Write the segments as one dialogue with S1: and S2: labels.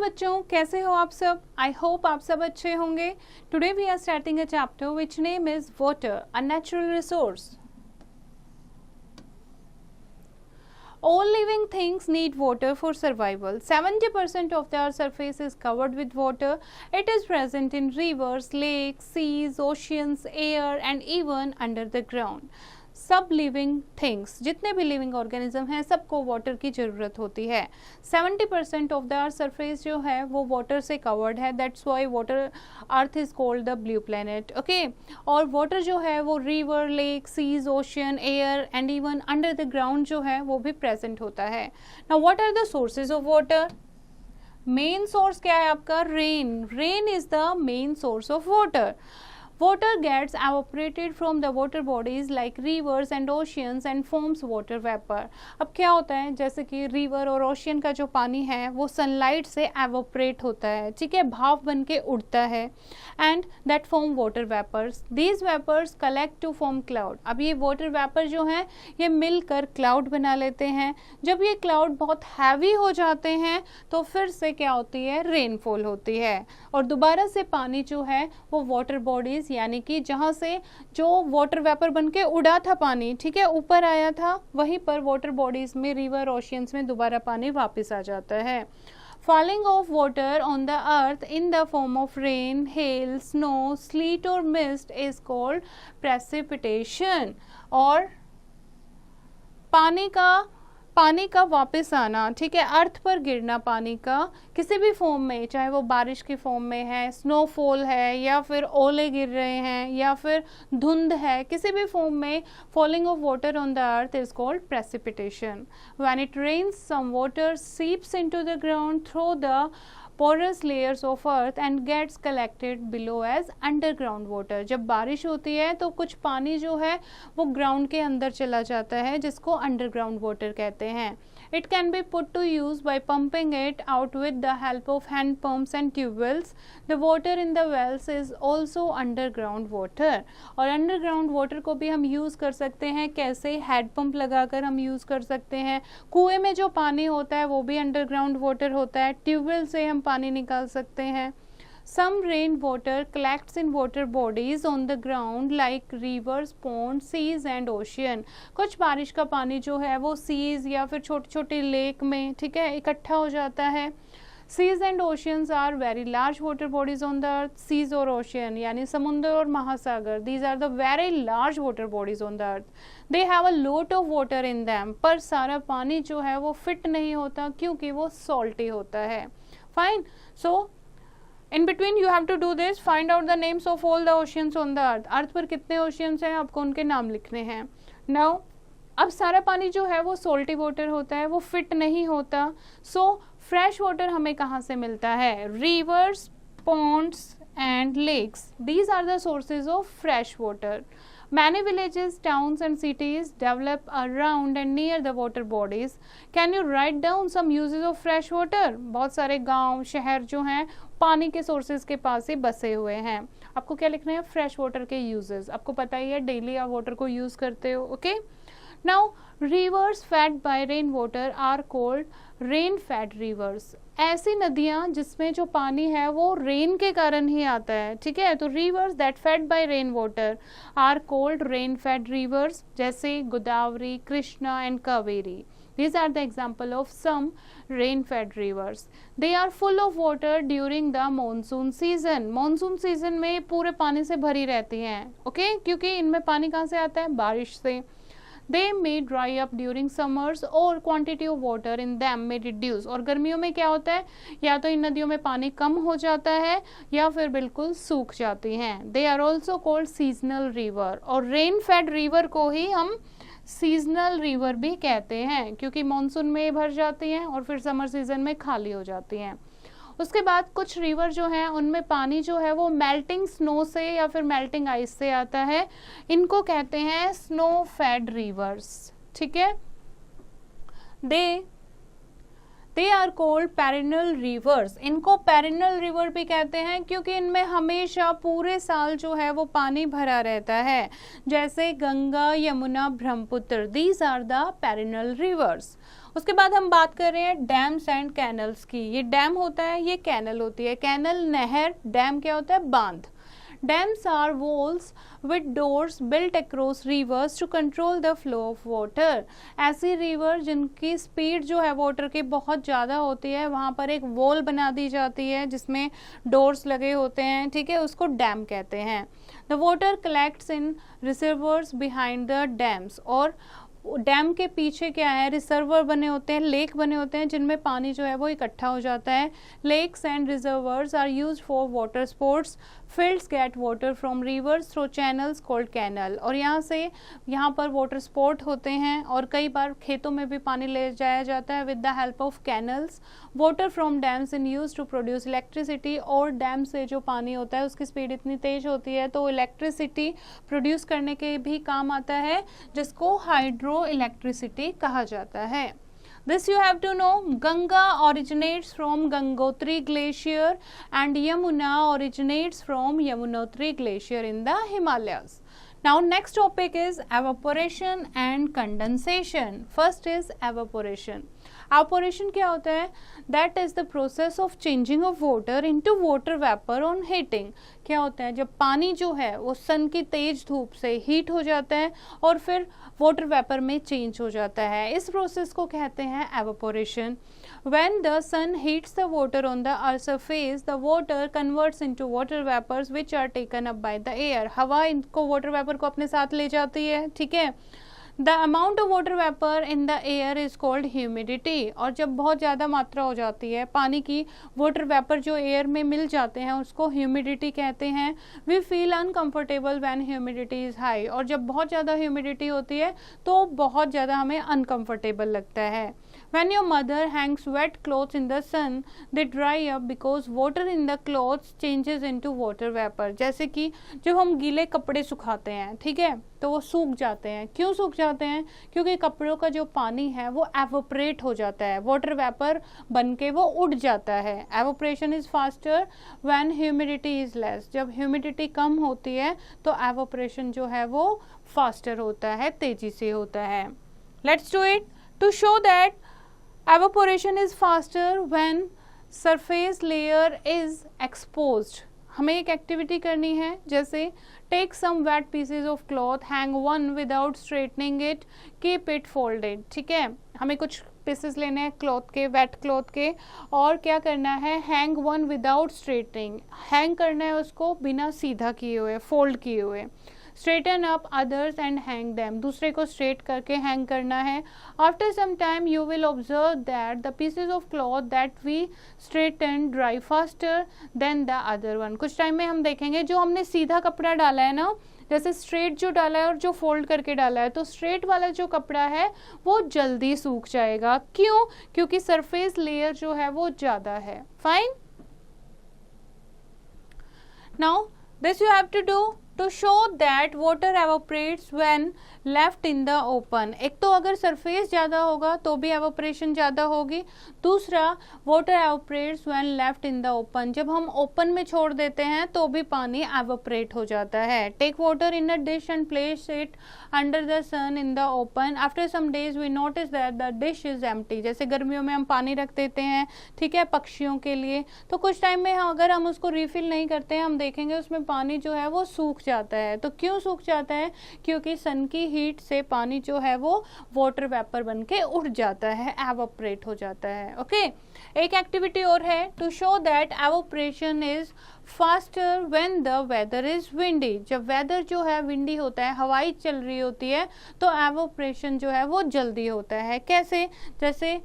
S1: बच्चों, कैसे हो आप सब? आई होप आप सब अच्छे होंगे। Today we are starting a chapter which name is water, a natural resource. All living things need water for survival. 70% of their surface is covered with water. It is present in rivers, lakes, seas, oceans, air and even under the ground. सब living things, जितने भी living organism हैं, सबको water की ज़रूरत होती है. 70% of the earth surface जो है वो वाटर से कवर्ड है. That's why water earth is called the blue planet. Okay, और वाटर जो है वो river, lake, seas, ocean, air and even under the ground जो है वो भी प्रेजेंट होता है. Now what are the sources of water? Main source क्या है आपका? Rain. Rain is the main source of water. Water gets evaporated from the water bodies like rivers and oceans and forms water vapor. अब क्या होता है, जैसे कि river और ओशियन का जो पानी है वो सनलाइट से एवोपरेट होता है, ठीक है, भाप बन के उड़ता है, and that form water vapours. These vapours collect to form cloud. अब ये वाटर वेपर जो है ये मिलकर क्लाउड बना लेते हैं. जब ये क्लाउड बहुत हैवी हो जाते हैं तो फिर से क्या होती है? रेनफॉल होती है, और दोबारा से पानी जो है वो वाटर बॉडीज, यानी कि जहां से जो वाटर वेपर बनके उड़ा था पानी, ठीक है, ऊपर आया था, वहीं पर वाटर बॉडीज में, रिवर, ओशियंस में दोबारा पानी वापस आ जाता है. Falling of water on the earth in the form of rain, hail, snow, sleet or mist is called precipitation. और पानी का वापस आना, ठीक है, अर्थ पर गिरना पानी का किसी भी फॉर्म में, चाहे वो बारिश की फॉर्म में है, स्नोफॉल है, या फिर ओले गिर रहे हैं, या फिर धुंध है, किसी भी फॉर्म में falling of water on the earth is called precipitation. When it rains some water seeps into the ground through the porous layers of earth and gets collected below as underground water. जब बारिश होती है तो कुछ पानी जो है वो ग्राउंड के अंदर चला जाता है, जिसको अंडरग्राउंड वाटर कहते हैं. It can be put to use by pumping it out with the help of hand pumps and tubewells. The water in the wells is also underground water. और अंडरग्राउंड वाटर को भी हम use कर सकते हैं. कैसे? हैंड पंप लगाकर हम यूज़ कर सकते हैं. कुएं में जो पानी होता है वो भी अंडरग्राउंड वाटर होता है. ट्यूबवेल से हम पानी निकाल सकते हैं. Some rain water collects in water bodies on the ground like rivers, ponds, seas and ocean. कुछ बारिश का पानी जो है वो सीज या फिर छोटे छोटे लेक में, ठीक है, इकट्ठा हो जाता है. Seas and oceans are very large water bodies on the earth. Seas और ocean यानी समुद्र और महासागर, these are the very large water bodies on the earth. They have a lot of water in them. पर सारा पानी जो है वो फिट नहीं होता क्योंकि वो salty होता है. Fine. So in between you have to do this. Find out the names of all the oceans on the earth. अर्थ पर कितने oceans हैं, आपको उनके नाम लिखने हैं. Now अब सारा पानी जो है वो salty water होता है, वो फिट नहीं होता. So fresh water हमें कहाँ से मिलता है? Rivers, ponds and lakes. These are the sources of fresh water. Many villages, towns and cities develop around and near the water bodies. Can you write down some uses of fresh water? बहुत सारे गांव, शहर जो हैं पानी के sources के पास ही बसे हुए हैं. आपको क्या लिखना है? फ्रेश वाटर के यूजेस. आपको पता ही है, डेली आप वाटर को यूज करते हो. Okay, now rivers fed by rain water are called rain fed rivers. ऐसी नदियाँ जिसमें जो पानी है वो रेन के कारण ही आता है, ठीक है, तो rivers that fed by rain water are called rain fed rivers, जैसे Godavari, Krishna and Kaveri. These are the example of some rain-fed rivers. They are full of water during the monsoon season. Monsoon season में पूरे पानी से भरी रहती हैं, okay? क्योंकि इनमें पानी कहाँ से आता है? बारिश से. They may dry up during summers or quantity of water in them may reduce. और गर्मियों में क्या होता है? या तो इन नदियों में पानी कम हो जाता है या फिर बिल्कुल सूख जाती हैं. They are also called seasonal river. और rain-fed river को ही हम सीजनल रिवर भी कहते हैं क्योंकि मॉनसून में भर जाती हैं और फिर समर सीजन में खाली हो जाती हैं. उसके बाद कुछ रिवर जो हैं उनमें पानी जो है वो मेल्टिंग स्नो से या फिर मेल्टिंग आइस से आता है. इनको कहते हैं स्नो फेड रिवर्स, ठीक है. They are called perennial rivers. इनको पेरिनल रिवर भी कहते हैं क्योंकि इनमें हमेशा पूरे साल जो है वो पानी भरा रहता है, जैसे Ganga, Yamuna, Brahmaputra, these are the perennial rivers. उसके बाद हम बात कर रहे हैं डैम्स एंड कैनल्स की। ये डैम होता है, ये कैनल होती है। कैनल नहर, डैम क्या होता है, बांध। Dams are walls with doors built across rivers to control the flow of water। ऐसी रिवर जिनकी स्पीड जो है वाटर की बहुत ज़्यादा होती है, वहाँ पर एक वॉल बना दी जाती है जिसमें डोर्स लगे होते हैं, ठीक है, उसको डैम कहते हैं। The water collects in reservoirs behind the dams. और डैम के पीछे क्या है, रिजर्वर बने होते हैं, लेक बने होते हैं जिनमें पानी जो है वो इकट्ठा हो जाता है। Lakes and reservoirs are used for water sports. Fields get water from rivers through channels called canal. और यहाँ पर वाटर स्पोर्ट होते हैं और कई बार खेतों में भी पानी ले जाया जाता है with the help of canals. Water from dams in use to produce electricity. और डैम से जो पानी होता है उसकी स्पीड इतनी तेज होती है तो इलेक्ट्रिसिटी प्रोड्यूस करने के भी काम आता है, जिसको हाइड्रो इलेक्ट्रिसिटी कहा जाता है। This you have to know. Ganga originates from Gangotri Glacier and Yamuna originates from Yamunotri Glacier in the Himalayas. Now next topic is evaporation and condensation. First is evaporation. Evaporation क्या होता है? That is the process of changing of water into water vapor on heating. क्या होता है, जब पानी जो है वो सन की तेज धूप से हीट हो जाता है और फिर वाटर वेपर में चेंज हो जाता है। इस प्रोसेस को कहते हैं evaporation. When the sun heats the water on the earth's surface, the water converts into water vapors which are taken up by the air. हवा इनको वाटर वेपर को अपने साथ ले जाती है, ठीक है। The amount of water vapor in the air is called humidity। और जब बहुत ज़्यादा मात्रा हो जाती है पानी की, वाटर वेपर जो एयर में मिल जाते हैं उसको ह्यूमिडिटी कहते हैं। We feel uncomfortable when humidity is high। और जब बहुत ज़्यादा ह्यूमिडिटी होती है तो बहुत ज़्यादा हमें अनकम्फर्टेबल लगता है। When your mother hangs wet clothes in the sun, they dry up because water in the clothes changes into water vapor। जैसे कि जब हम गीले कपड़े सुखाते हैं, ठीक है, तो वो सूख जाते हैं। क्यों सूख जाते हैं? क्योंकि कपड़ों का जो पानी है वो एवोपरेट हो जाता है, वाटर वेपर बन के वो उड़ जाता है। Evaporation is faster when humidity is less. जब ह्यूमिडिटी कम होती है तो एवोपरेशन जो है वो फास्टर होता है, तेजी से होता है। Let's do it to show that evaporation is faster when surface layer is exposed। हमें एक एक्टिविटी करनी है, जैसे take some wet pieces of cloth, hang one without straightening it, keep it folded. ठीक है, हमें कुछ पीसेस लेने हैं क्लॉथ के, वेट क्लॉथ के, और क्या करना है, hang one without straightening, hang करना है उसको बिना सीधा किए हुए, फोल्ड किए हुए। Straighten up others and hang them, दूसरे को स्ट्रेट करके हैंग करना है। After some time you will observe that the pieces of cloth that we straighten dry faster than the other one. कुछ टाइम में हम देखेंगे जो हमने सीधा कपड़ा डाला है ना, जैसे स्ट्रेट जो डाला है और जो फोल्ड करके डाला है, तो स्ट्रेट वाला जो कपड़ा है वो जल्दी सूख जाएगा। क्यों? क्योंकि सरफेस लेयर जो है वो ज़्यादा है। Fine, now this you have to do to show that water evaporates when left in the open। एक तो अगर सरफेस ज़्यादा होगा तो भी एवोपरेशन ज़्यादा होगी। दूसरा, water evaporates when left in the open, जब हम ओपन में छोड़ देते हैं तो भी पानी एवोपरेट हो जाता है। Take water in a dish and place it under the sun in the open। After some days we notice that the dish is empty। जैसे गर्मियों में हम पानी रख देते हैं, ठीक है, पक्षियों के लिए, तो कुछ टाइम में अगर हम उसको रिफिल नहीं करते हैं, हम देखेंगे उसमें पानी जो है वो सूख जाता है। तो क्यों सूख जाता है? क्योंकि सन की हीट से पानी जो है वो वाटर वेपर बन के उड़ जाता है, एवोपरेट हो जाता है। ओके, एक एक्टिविटी और है, to show that evaporation is faster when the weather is windy. जब वेदर जो है विंडी होता है, हवाई चल रही होती है, तो एवोपरेशन जो है वो जल्दी होता है। कैसे? जैसे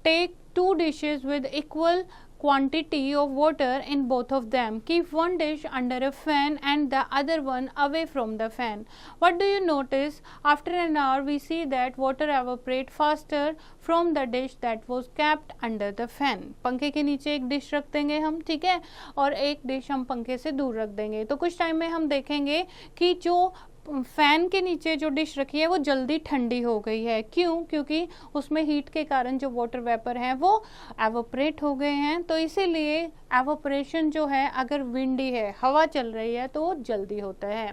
S1: take two dishes with equal quantity of water in both of them, keep one dish under a fan and the other one away from the fan। What do you notice? After an hour we see that water evaporate faster from the dish that was kept under the fan। पंखे के नीचे एक dish रख देंगे हम, ठीक है, और एक डिश हम पंखे से दूर रख देंगे, तो कुछ टाइम में हम देखेंगे कि जो फैन के नीचे जो डिश रखी है वो जल्दी ठंडी हो गई है। क्यों? क्योंकि उसमें हीट के कारण जो वाटर वेपर हैं वो एवोपरेट हो गए हैं। तो इसीलिए एवोपरेशन जो है, अगर विंडी है, हवा चल रही है, तो वो जल्दी होता है।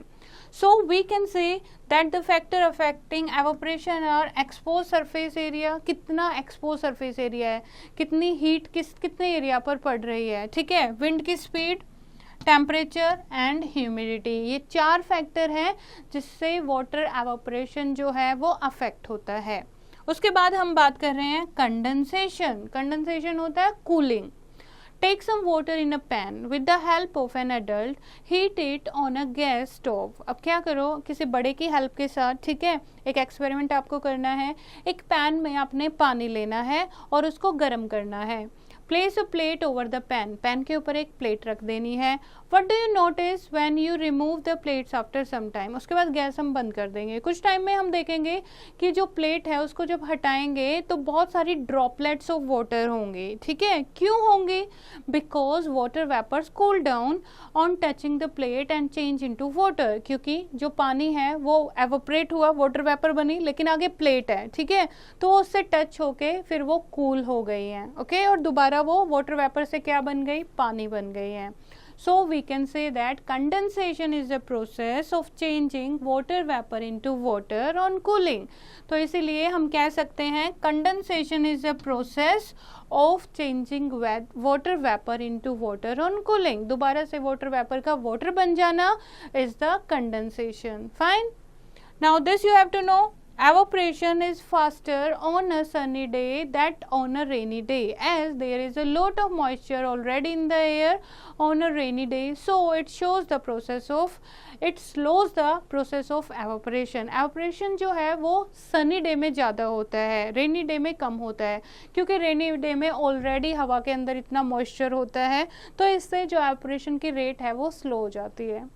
S1: So we can say that the factor affecting evaporation are exposed surface area, कितना exposed surface area है, कितनी हीट कितने एरिया पर पड़ रही है, ठीक है, विंड की स्पीड, टेम्परेचर एंड ह्यूमिडिटी, ये 4 फैक्टर हैं जिससे वाटर एवापोरेशन जो है वो अफेक्ट होता है। उसके बाद हम बात कर रहे हैं कंडेंसेशन। कंडेंसेशन होता है cooling. Take some water in a pan with the help of an adult, heat it on a gas stove। अब क्या करो, किसी बड़े की हेल्प के साथ, ठीक है, एक एक्सपेरिमेंट आपको करना है। एक पैन में आपने पानी लेना है और उसको गर्म करना है। Place a plate over the pan, pan के ऊपर एक प्लेट रख देनी है। What do you notice when you remove the plates after some time? उसके बाद गैस हम बंद कर देंगे। कुछ टाइम में हम देखेंगे कि जो प्लेट है उसको जब हटाएंगे तो बहुत सारी ड्रॉपलेट्स ऑफ वाटर होंगे, ठीक है। क्यों होंगे? Because water vapours cool down on touching the plate and change into water, क्योंकि जो पानी है वो एवोपरेट हुआ, वाटर वेपर बनी, लेकिन आगे प्लेट है, ठीक है, तो उससे टच होके फिर वो कूल हो गई है, ओके, और दोबारा वो वाटर वेपर से क्या बन गई? पानी बन गई है। So we can say that condensation is the process of changing water vapor into water on cooling। तो इसीलिए हम कह सकते हैं condensation is the process of changing water vapor into water on cooling। दोबारा से water vapor का water बन जाना is the condensation। Fine। Now this you have to know, evaporation is faster on a sunny day than on a rainy day, as there is a lot of moisture already in the air on a rainy day, so it slows the process of evaporation। evaporation जो है वो sunny day में ज़्यादा होता है, rainy day में कम होता है, क्योंकि rainy day में already हवा के अंदर इतना moisture होता है, तो इससे जो evaporation की rate है वो slow हो जाती है।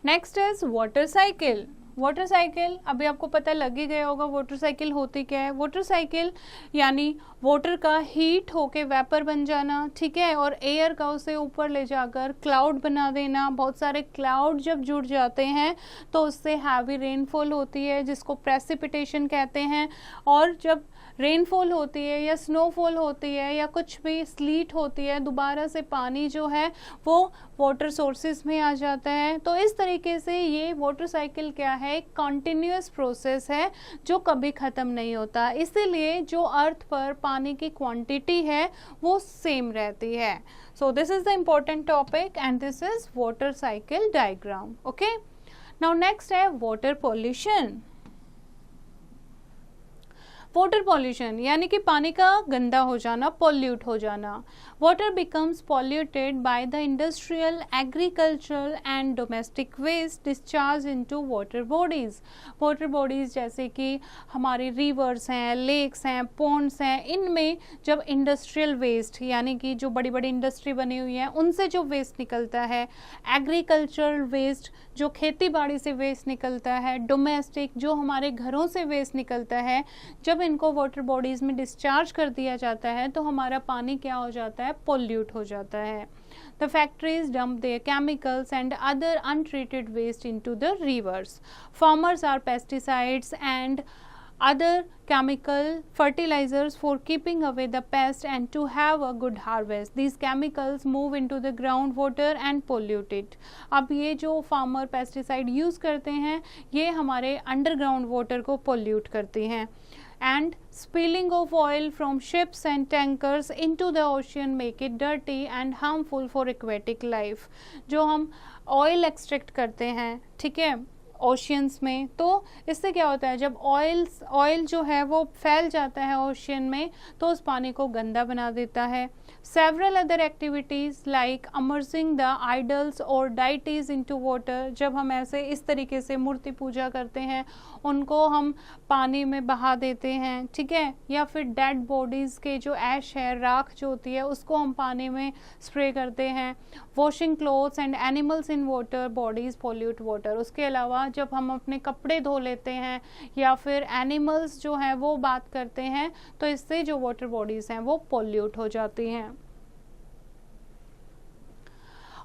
S1: Next is water cycle. Water cycle अभी आपको पता लग ही गया होगा वाटर साइकिल होती क्या है। वाटर साइकिल यानी वाटर का हीट होके वेपर बन जाना, ठीक है, और एयर का उसे ऊपर ले जाकर क्लाउड बना देना। बहुत सारे क्लाउड जब जुड़ जाते हैं तो उससे हैवी रेनफॉल होती है जिसको प्रेसिपिटेशन कहते हैं, और जब रेनफॉल होती है या स्नोफॉल होती है या कुछ भी स्लीट होती है, दोबारा से पानी जो है वो वाटर सोर्सेज में आ जाता है। तो इस तरीके से ये वाटर साइकिल क्या है, एक कॉन्टिन्यूस प्रोसेस है जो कभी ख़त्म नहीं होता। इसीलिए जो अर्थ पर पानी की क्वांटिटी है वो सेम रहती है। So this is the important topic and this is water cycle diagram. Okay, now next है वाटर पॉल्यूशन। वाटर पॉल्यूशन यानी कि पानी का गंदा हो जाना, पॉल्यूट हो जाना। Water becomes polluted by the industrial, agricultural and domestic waste discharge into water bodies. Water bodies जैसे कि हमारे रिवर्स हैं, लेक्स हैं, पॉन्ड्स हैं, इनमें जब इंडस्ट्रियल वेस्ट यानी कि जो बड़ी बड़ी इंडस्ट्री बनी हुई है उनसे जो वेस्ट निकलता है, एग्रीकल्चरल वेस्ट जो खेती बाड़ी से वेस्ट निकलता है, डोमेस्टिक जो हमारे घरों से वेस्ट निकलता है, जब इनको वाटर बॉडीज में डिस्चार्ज कर दिया जाता है तो हमारा पानी क्या हो जाता है, पोल्यूट हो जाता है। The factories dump their chemicals and other untreated waste into the rivers. Farmers are pesticides and other chemical fertilizers for keeping away the pests and to have a good harvest. These chemicals move into the groundwater and pollute it. अब ये जो farmer pesticide use करते हैं ये हमारे underground water को pollute करती हैं। And spilling of oil from ships and tankers into the ocean make it dirty and harmful for aquatic life। जो हम ऑयल एक्सट्रैक्ट करते हैं, ठीक है, ओशियंस में, तो इससे क्या होता है, जब ऑयल जो है वो फैल जाता है ओशियन में तो उस पानी को गंदा बना देता है। Several other activities like immersing the idols or deities into water, जब हम ऐसे इस तरीके से मूर्ति पूजा करते हैं उनको हम पानी में बहा देते हैं, ठीक है, या फिर डेड बॉडीज़ के जो ऐश है, राख जो होती है, उसको हम पानी में स्प्रे करते हैं। Washing clothes and animals in water bodies pollute water. उसके अलावा जब हम अपने कपड़े धो लेते हैं या फिर एनिमल्स जो हैं वो बात करते हैं तो इससे जो वाटर बॉडीज़ हैं वो पोल्यूट हो जाती हैं।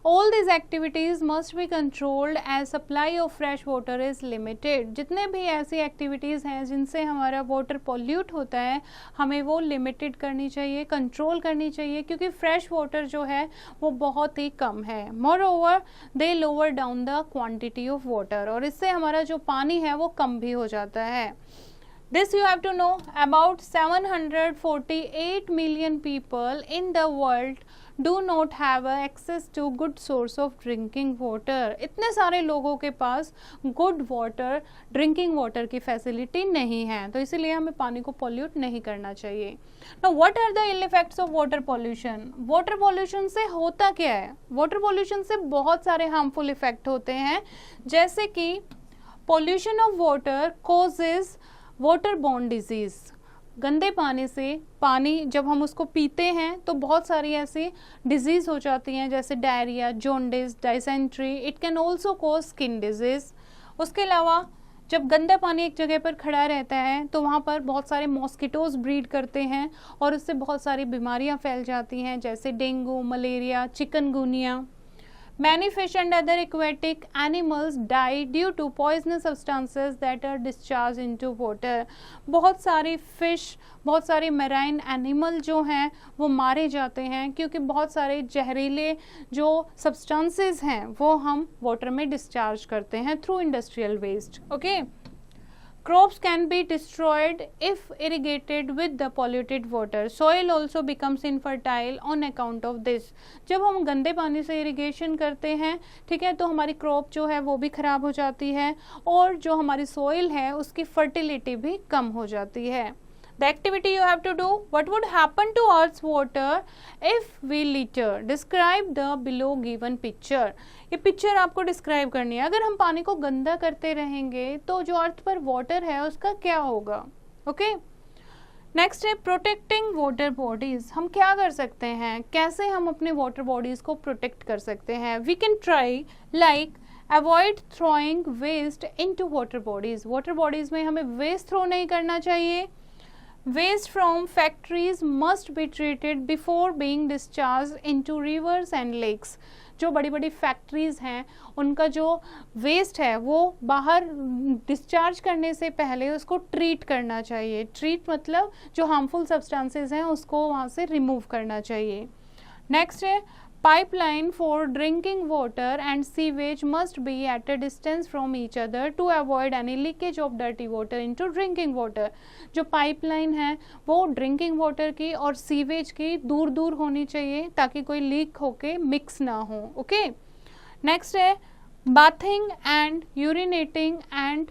S1: All this activities must be controlled as supply of fresh water is limited. जितने भी ऐसी एक्टिविटीज़ हैं जिनसे हमारा वाटर पॉल्यूट होता है, हमें वो लिमिटेड करनी चाहिए, कंट्रोल करनी चाहिए, क्योंकि फ्रेश वाटर जो है वो बहुत ही कम है। More over they lower down the quantity of water, और इससे हमारा जो पानी है वो कम भी हो जाता है। This you have to know, about 748 million people in the world do not have access to good source of drinking water। इतने सारे लोगों के पास good water, drinking water की फैसिलिटी नहीं है, तो इसीलिए हमें पानी को पोल्यूट नहीं करना चाहिए। Now what are the ill effects of water pollution? Water pollution से होता क्या है? वाटर पॉल्यूशन से बहुत सारे हार्मफुल इफेक्ट होते हैं, जैसे कि pollution of water causes water borne disease. गंदे पानी से, पानी जब हम उसको पीते हैं तो बहुत सारी ऐसी डिजीज़ हो जाती हैं, जैसे diarrhoea, jaundice, dysentery. It can also cause skin disease. उसके अलावा जब गंदा पानी एक जगह पर खड़ा रहता है तो वहाँ पर बहुत सारे मॉस्किटोज ब्रीड करते हैं और उससे बहुत सारी बीमारियाँ फैल जाती हैं, जैसे dengue, malaria, chikungunya. Many fish and other aquatic animals die due to poisonous substances that are discharged into water। बहुत सारी फिश, बहुत सारे मेराइन एनिमल जो हैं वो मारे जाते हैं क्योंकि बहुत सारे जहरीले जो सब्सटेंसेस हैं वो हम वाटर में डिस्चार्ज करते हैं through industrial waste. Okay, crops can be destroyed if irrigated with the polluted water। soil also becomes infertile on account of this। जब हम गंदे पानी से इरिगेशन करते हैं, ठीक है, तो हमारी क्रॉप जो है वो भी ख़राब हो जाती है और जो हमारी सोइल है उसकी फर्टिलिटी भी कम हो जाती है। The activity you have to do, what would happen to Earth's water if we litter? Describe the below given picture। ये पिक्चर आपको डिस्क्राइब करनी है। अगर हम पानी को गंदा करते रहेंगे तो जो अर्थ पर वाटर है उसका क्या होगा? ओके, नेक्स्ट है प्रोटेक्टिंग वाटर बॉडीज। हम क्या कर सकते हैं, कैसे हम अपने वाटर बॉडीज को प्रोटेक्ट कर सकते हैं? We can try like avoid throwing waste into water bodies. Water bodies में हमें वेस्ट थ्रो नहीं करना चाहिए। Waste from factories must be treated before being discharged into rivers and lakes। जो बड़ी बड़ी फैक्ट्रीज़ हैं उनका जो वेस्ट है वो बाहर डिस्चार्ज करने से पहले उसको ट्रीट करना चाहिए। ट्रीट मतलब जो हार्मफुल सब्सटेंसेस हैं उसको वहाँ से रिमूव करना चाहिए। नेक्स्ट है pipeline for drinking water and sewage must be at a distance from each other to avoid any leakage of dirty water into drinking water। जो पाइपलाइन है वो ड्रिंकिंग वाटर की और सीवेज की दूर दूर होनी चाहिए ताकि कोई लीक होके मिक्स ना हो। ओके, नेक्स्ट है bathing and urinating and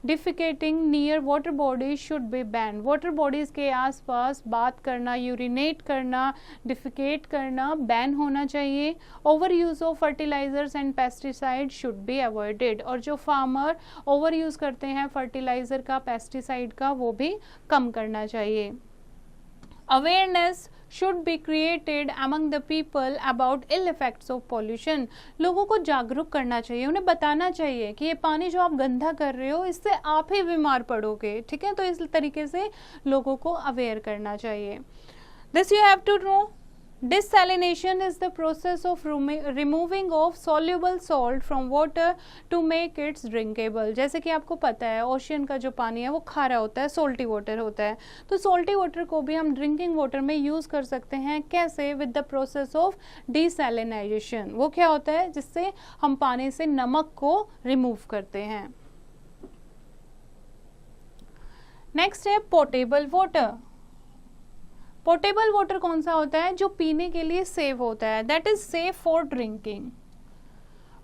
S1: defecating near water bodies should be ban. Water bodies के आसपास बात करना, यूरिनेट करना, डिफिकेट करना बैन होना चाहिए। Over use of fertilisers and pesticide should be avoided. और जो फार्मर ओवर यूज़ करते हैं फर्टिलाइज़र का, पेस्टिसाइड का, वो भी कम करना चाहिए। Awareness should be created among the people about ill effects of pollution। लोगों को जागरूक करना चाहिए, उन्हें बताना चाहिए कि ये पानी जो आप गंदा कर रहे हो इससे आप ही बीमार पड़ोगे, ठीक है, तो इस तरीके से लोगों को अवेयर करना चाहिए। This you have to know, desalination is the process of removing of soluble salt from water to make it drinkable। जैसे कि आपको पता है ओशियन का जो पानी है वो खारा होता है, सोल्टी वाटर होता है, तो सोल्टी वाटर को भी हम ड्रिंकिंग वाटर में यूज़ कर सकते हैं। कैसे? With the process of desalinization. वो क्या होता है? जिससे हम पानी से नमक को रिमूव करते हैं। नेक्स्ट है पोर्टेबल वाटर। पोर्टेबल वाटर कौन सा होता है? जो पीने के लिए सेफ होता है, that is safe for drinking.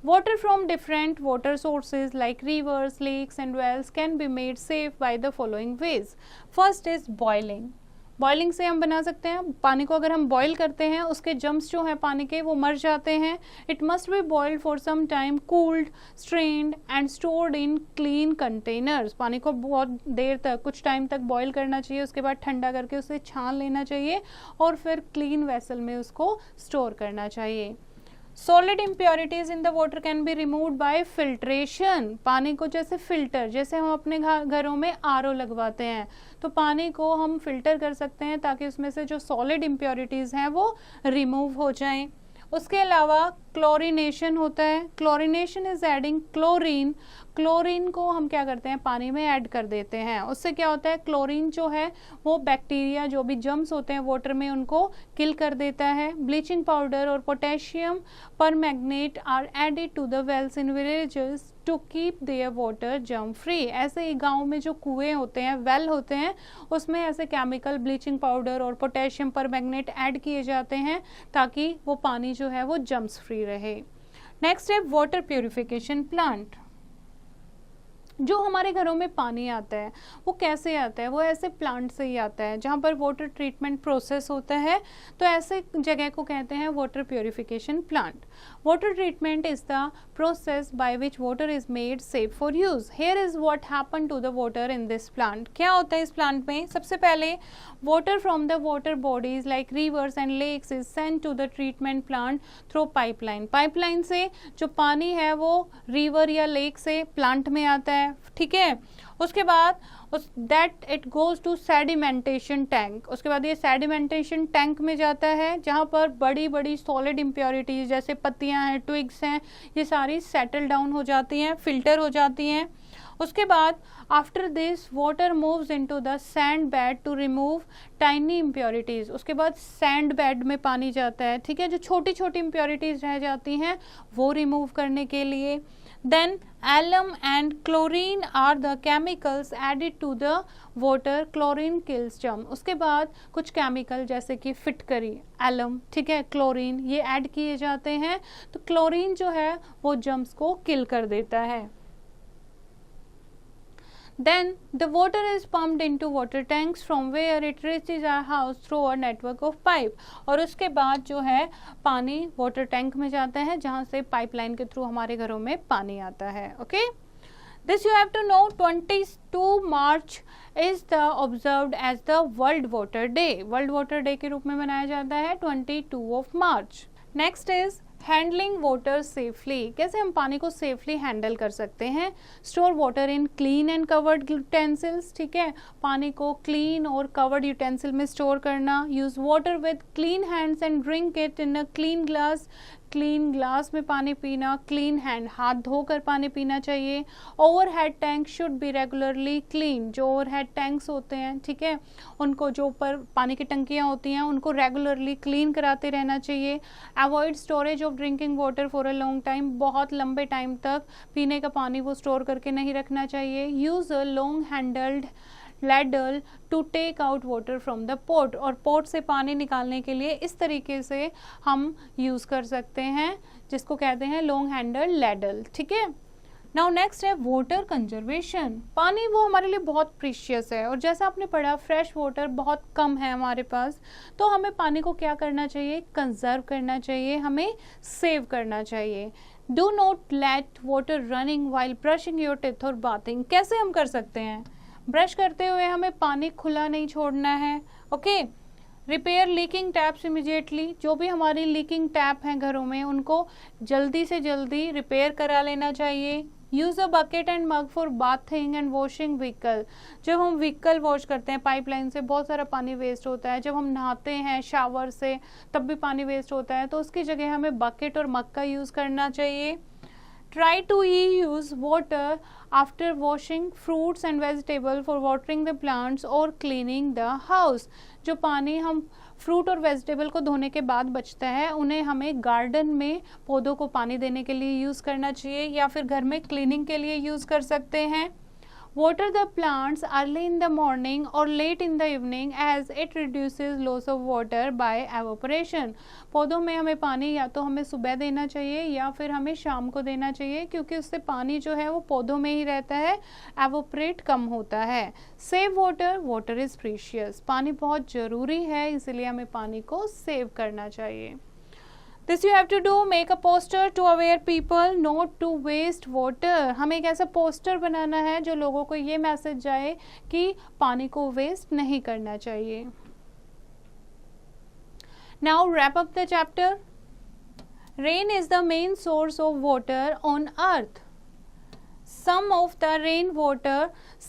S1: Water from different water sources like rivers, lakes and wells can be made safe by the following ways. First is boiling. Boiling से हम बना सकते हैं पानी को। अगर हम बॉईल करते हैं उसके जम्स जो हैं पानी के वो मर जाते हैं। It must be boiled for some time, cooled, strained and stored in clean containers. पानी को बहुत देर तक, कुछ टाइम तक बॉईल करना चाहिए, उसके बाद ठंडा करके उसे छान लेना चाहिए और फिर क्लीन वेसल में उसको स्टोर करना चाहिए। Solid impurities in the water can be removed by filtration. पानी को जैसे फिल्टर, जैसे हम अपने घरों में आरओ लगवाते हैं तो पानी को हम फिल्टर कर सकते हैं ताकि उसमें से जो सॉलिड इम्प्योरिटीज हैं वो रिमूव हो जाएं। उसके अलावा क्लोरीनेशन होता है। Chlorination is adding chlorine. Chlorine को हम क्या करते हैं, पानी में ऐड कर देते हैं। उससे क्या होता है, क्लोरीन जो है वो बैक्टीरिया, जो भी जर्म्स होते हैं वाटर में, उनको किल कर देता है। ब्लीचिंग पाउडर और potassium permanganate are added to the wells in villages to keep their water germ free. ऐसे ही गाँव में जो कुएँ होते हैं, वेल होते हैं, उसमें ऐसे केमिकल ब्लीचिंग पाउडर और पोटेशियम परमैंगनेट ऐड किए जाते हैं ताकि वो पानी जो है वो जर्म्स फ्री रहे। नेक्स्ट है वाटर प्यूरिफिकेशन प्लांट। जो हमारे घरों में पानी आता है वो कैसे आता है, वो ऐसे प्लांट से ही आता है जहाँ पर वाटर ट्रीटमेंट प्रोसेस होता है। तो ऐसे जगह को कहते हैं water purification plant. Water treatment is the process by which water is made safe for use. Here is what happen to the water in this plant. क्या होता है इस प्लांट में, सबसे पहले water from the water bodies like rivers and lakes is sent to the treatment plant through pipeline. Pipeline से जो पानी है वो रिवर या लेक से प्लांट में आता है, ठीक है। उसके बाद that it goes to sedimentation tank. उसके बाद ये सेडिमेंटेशन टैंक में जाता है जहाँ पर बड़ी बड़ी सॉलिड इम्प्योरिटीज जैसे पत्तियाँ हैं, ट्विग्स हैं, ये सारी सेटल डाउन हो जाती हैं, फिल्टर हो जाती हैं। उसके बाद after this water moves into the sand bed to remove tiny impurities. उसके बाद सैंड बेड में पानी जाता है, ठीक है, जो छोटी छोटी इम्प्योरिटीज रह जाती हैं वो रिमूव करने के लिए। Then alum and chlorine are the chemicals added to the water. Chlorine kills germ. उसके बाद कुछ केमिकल जैसे कि फिटकरी, एलम, ठीक है, क्लोरीन, ये ऐड किए जाते हैं। तो क्लोरीन जो है वो जर्म्स को किल कर देता है। Then the water is pumped into water tanks from where it reaches our house through a network of pipe. और उसके बाद जो है पानी वाटर टैंक में जाता है जहाँ से पाइपलाइन के थ्रू हमारे घरों में पानी आता है। Okay, this you have to know. 22 March is the observed as the world water day. World water day के रूप में मनाया जाता है 22 of March. Next is handling water safely. कैसे हम पानी को सेफली हैंडल कर सकते हैं। Store water in clean and covered utensils, ठीक है, पानी को क्लीन और कवर्ड यूटेंसिल में स्टोर करना। Use water with clean hands and drink it in a clean glass. Clean glass में पानी पीना, क्लीन हैंड, हाथ धोकर पानी पीना चाहिए। Overhead tank should be regularly clean. जो ओवरहेड टैंक्स होते हैं, ठीक है, उनको, जो ऊपर पानी की टंकियाँ होती हैं, उनको रेगुलरली क्लीन कराते रहना चाहिए। Avoid storage of drinking water for a long time. बहुत लंबे टाइम तक पीने का पानी वो स्टोर करके नहीं रखना चाहिए। Use a long handled ladle to take out water from the pot. और पोट से पानी निकालने के लिए इस तरीके से हम यूज़ कर सकते हैं, जिसको कहते हैं लॉन्ग हैंडल लैडल, ठीक है। नाउ नेक्स्ट है वाटर कंजर्वेशन। पानी वो हमारे लिए बहुत प्रीशियस है और जैसा आपने पढ़ा फ्रेश वाटर बहुत कम है हमारे पास, तो हमें पानी को क्या करना चाहिए, कंजर्व करना चाहिए, हमें सेव करना चाहिए। Do not let water running while brushing your teeth और बाथिंग। कैसे हम कर सकते हैं, ब्रश करते हुए हमें पानी खुला नहीं छोड़ना है। Okay, repair leaking taps immediately. जो भी हमारी लीकिंग टैप हैं घरों में, उनको जल्दी से जल्दी रिपेयर करा लेना चाहिए। Use a bucket and mug for bathing and washing vehicle. जब हम व्हीकल वॉश करते हैं, पाइपलाइन से बहुत सारा पानी वेस्ट होता है। जब हम नहाते हैं शावर से, तब भी पानी वेस्ट होता है, तो उसकी जगह हमें बकेट और मग का यूज़ करना चाहिए। Try to use water after washing fruits and vegetables for watering the plants or cleaning the house. जो पानी हम फ्रूट और वेजिटेबल को धोने के बाद बचता है, उन्हें हमें गार्डन में पौधों को पानी देने के लिए यूज़ करना चाहिए या फिर घर में क्लीनिंग के लिए यूज़ कर सकते हैं। Water the plants early in the morning or late in the evening as it reduces loss of water by evaporation. पौधों में हमें पानी या तो हमें सुबह देना चाहिए या फिर हमें शाम को देना चाहिए, क्योंकि उससे पानी जो है वो पौधों में ही रहता है, एवोपरेट कम होता है। Save water, water is precious. पानी बहुत ज़रूरी है, इसलिए हमें पानी को सेव करना चाहिए। This you have to do, make a poster to aware people not to waste water. हमें एक ऐसा पोस्टर बनाना है जो लोगों को ये मैसेज जाए कि पानी को वेस्ट नहीं करना चाहिए। Now wrap up the chapter. Rain is the main source of water on earth. Some of the rainwater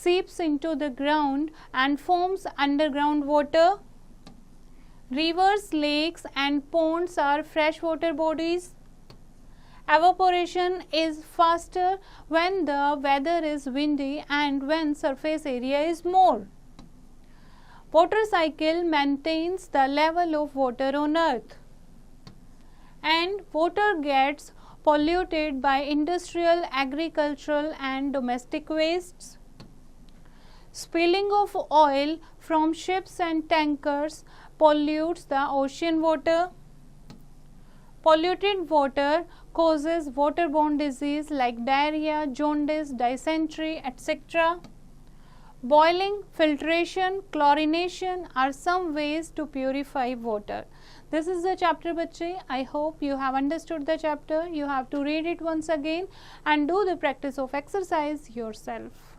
S1: seeps into the ground and forms underground water. Rivers, lakes and ponds are freshwater bodies. Evaporation is faster when the weather is windy and when surface area is more. Water cycle maintains the level of water on earth, and water gets polluted by industrial, agricultural and domestic wastes. Spilling of oil from ships and tankers pollutes the ocean water. Polluted water causes waterborne disease like diarrhea, jaundice, dysentery, etc. Boiling, filtration, chlorination are some ways to purify water. This is the chapter, बच्चे. I hope you have understood the chapter. You have to read it once again and do the practice of exercise yourself.